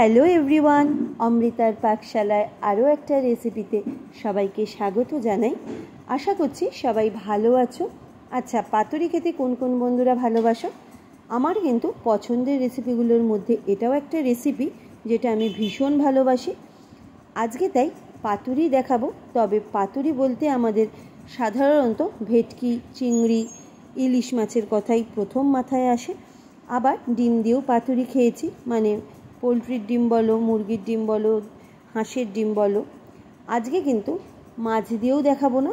Hello everyone, অমৃতার পাকশালায় আরও একটা রেসিপিতে সবাইকে স্বাগত জানাই। আশা করছি সবাই ভালো আছো। আচ্ছা, পাতুরি খেতে কোন কোন বন্ধুরা ভালোবাসো? আমার কিন্তু পছন্দের রেসিপিগুলোর মধ্যে এটাও একটা রেসিপি যেটা আমি ভীষণ ভালোবাসি। আজকে তাই পাতুরি দেখাবো। তবে পাতুরি বলতে আমাদের সাধারণত ভেটকি, চিংড়ি, ইলিশ মাছের কথাই প্রথম মাথায় আসে। আবার ডিম দিয়েও পাতুরি খেয়েছি, মানে পোলট্রির ডিম বলো, মুরগির ডিম বলো, হাঁসের ডিম বলো। আজকে কিন্তু মাছ দিয়েও দেখাবো না,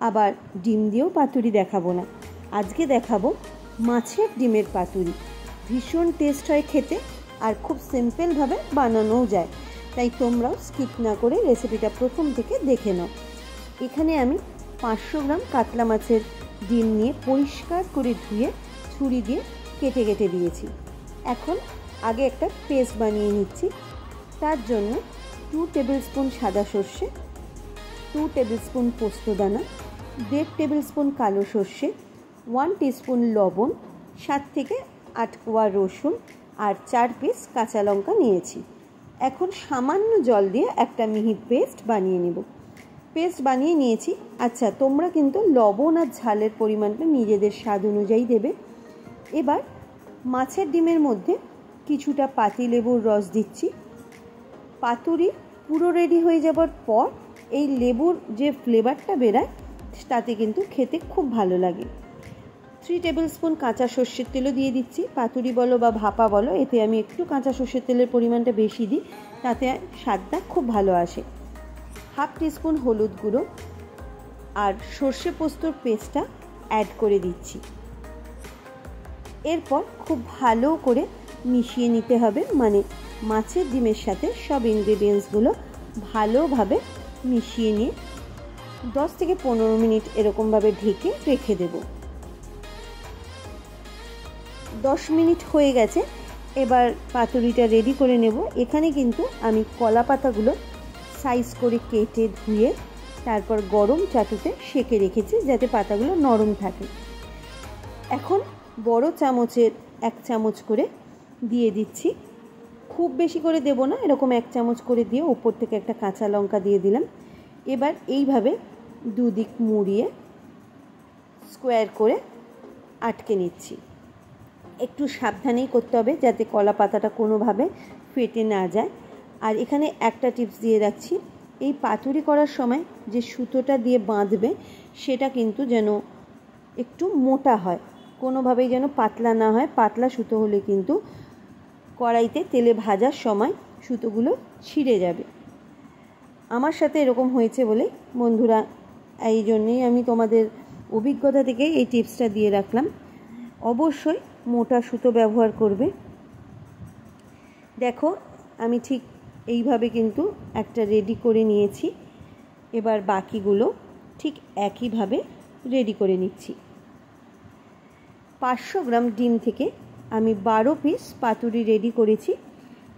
আবার ডিম দিয়েও পাতুরি দেখাবো না। আজকে দেখাবো মাছের ডিমের পাতুরি। ভীষণ টেস্ট হয় খেতে, আর খুব সিম্পলভাবে বানানোও যায়। তাই তোমরাও স্কিপ না করে রেসিপিটা প্রথম থেকে দেখে নাও। এখানে আমি 500 গ্রাম কাতলা মাছের ডিম নিয়ে পরিষ্কার করে ধুয়ে ছুরি দিয়ে কেটে কেটে দিয়েছি। এখন আগে একটা পেস্ট বানিয়ে নিচ্ছি। তার জন্য 2 টেবিল স্পুন সাদা সর্ষে, 2 টেবিল স্পুন পোস্তদানা, 1.5 টেবিল স্পুন কালো সর্ষে, 1 টিস্পুন লবণ, 7 থেকে 8 কোয়া রসুন আর 4 পিস কাঁচা লঙ্কা নিয়েছি। এখন সামান্য জল দিয়ে একটা মিহি পেস্ট বানিয়ে নেব। পেস্ট বানিয়ে নিয়েছি। আচ্ছা, তোমরা কিন্তু লবণ আর ঝালের পরিমাণটা নিজেদের স্বাদ অনুযায়ী দেবে। এবার মাছের ডিমের মধ্যে কিছুটা পাতিলেবুর রস দিচ্ছি। পাতুরি পুরো রেডি হয়ে যাবার পর এই লেবুর যে ফ্লেভারটা বেরায় তাতে কিন্তু খেতে খুব ভালো লাগে। 3 টেবিল স্পুন কাঁচা সর্ষের তেলও দিয়ে দিচ্ছি। পাতুরি বলো বা ভাপা বলো, এতে আমি একটু কাঁচা সর্ষের তেলের পরিমাণটা বেশি দিই, তাতে স্বাদটা খুব ভালো আসে। 1/2 টিস্পুন হলুদ গুঁড়ো আর সর্ষে পোস্তর পেস্টটা অ্যাড করে দিচ্ছি। এরপর খুব ভালো করে মিশিয়ে নিতে হবে, মানে মাছের ডিমের সাথে সব ইনগ্রেডিয়েন্টসগুলো ভালোভাবে মিশিয়ে নিয়ে 10 থেকে 15 মিনিট এরকমভাবে ঢেকে রেখে দেব। 10 মিনিট হয়ে গেছে। এবার পাতুরিটা রেডি করে নেব। এখানে কিন্তু আমি কলা পাতাগুলো সাইজ করে কেটে ধুয়ে তারপর গরম চাটুতে সেঁকে রেখেছি, যাতে পাতাগুলো নরম থাকে। এখন বড় চামচের 1 চামচ করে দিয়ে দিচ্ছি। খুব বেশি করে দেব না, এরকম 1 চামচ করে দিয়ে উপর থেকে একটা কাঁচা লঙ্কা দিয়ে দিলাম। এবার এইভাবে দুদিক মুড়িয়ে স্কোয়ার করে আটকে নিচ্ছি। একটু সাবধানেই করতে হবে যাতে কলা পাতাটা কোনোভাবে ফেটে না যায়। আর এখানে একটা টিপস দিয়ে রাখছি, এই পাতুরি করার সময় যে সুতোটা দিয়ে বাঁধবে সেটা কিন্তু যেন একটু মোটা হয়, কোনোভাবেই যেন পাতলা না হয়। পাতলা সুতো হলে কিন্তু কড়াইতে তেলে ভাজার সময় সুতোগুলো ছিঁড়ে যাবে। আমার সাথে এরকম হয়েছে বলে বন্ধুরা, এই জন্যেই আমি তোমাদের অভিজ্ঞতা থেকে এই টিপসটা দিয়ে রাখলাম। অবশ্যই মোটা সুতো ব্যবহার করবে। দেখো, আমি ঠিক এইভাবে কিন্তু একটা রেডি করে নিয়েছি। এবার বাকিগুলো ঠিক একইভাবে রেডি করে নিচ্ছি। 500 গ্রাম ডিম থেকে আমি 12 পিস পাতুরি রেডি করেছি।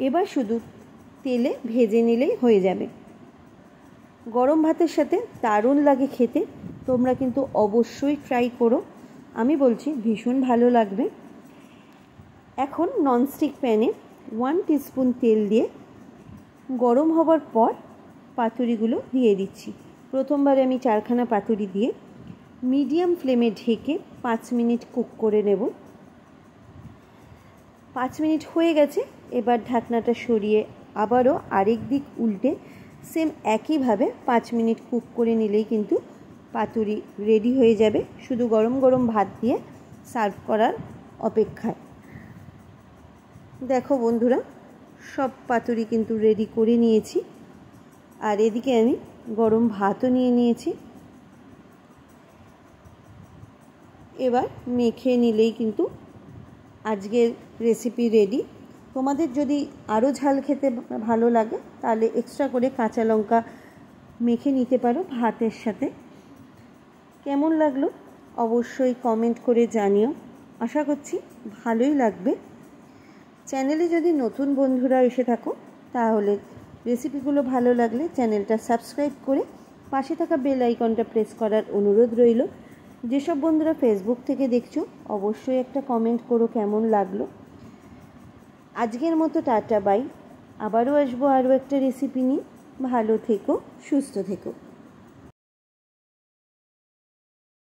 এবার শুধু তেলে ভেজে নিলেই হয়ে যাবে। গরম ভাতের সাথে দারুণ লাগে খেতে। তোমরা কিন্তু অবশ্যই ট্রাই করো, আমি বলছি ভীষণ ভালো লাগবে। এখন ননস্টিক প্যানে 1 টিস্পুন তেল দিয়ে গরম হবার পর পাতুরিগুলো দিয়ে দিচ্ছি। প্রথমবারে আমি 4খানা পাতুরি দিয়ে মিডিয়াম ফ্লেমে ঢেকে 5 মিনিট কুক করে নেব। 5 মিনিট হয়ে গেছে। এবার ঢাকনাটা সরিয়ে আবারও আরেক দিক উল্টে সেম একইভাবে 5 মিনিট কুক করে নিলেই কিন্তু পাতুরি রেডি হয়ে যাবে, শুধু গরম গরম ভাত দিয়ে সার্ভ করার অপেক্ষায়। দেখো বন্ধুরা, সব পাতুরি কিন্তু রেডি করে নিয়েছি। আর এদিকে আমি গরম ভাতও নিয়ে নিয়েছি। এবার মেখে নিলেই কিন্তু আজকের রেসিপি রেডি। তোমাদের যদি আরও ঝাল খেতে ভালো লাগে তাহলে এক্সট্রা করে কাঁচা লঙ্কা মেখে নিতে পারো ভাতের সাথে। কেমন লাগলো অবশ্যই কমেন্ট করে জানিও। আশা করছি ভালোই লাগবে। চ্যানেলে যদি নতুন বন্ধুরা এসে থাকো তাহলে রেসিপিগুলো ভালো লাগলে চ্যানেলটা সাবস্ক্রাইব করে পাশে থাকা বেল আইকনটা প্রেস করার অনুরোধ রইল। যেসব বন্ধুরা ফেসবুক থেকে দেখছো অবশ্যই একটা কমেন্ট করো কেমন লাগলো। আজকের মতো টাটা, বাই। আবারও আসবো আরও একটা রেসিপি নিয়ে। ভালো থেকো, সুস্থ থেকো।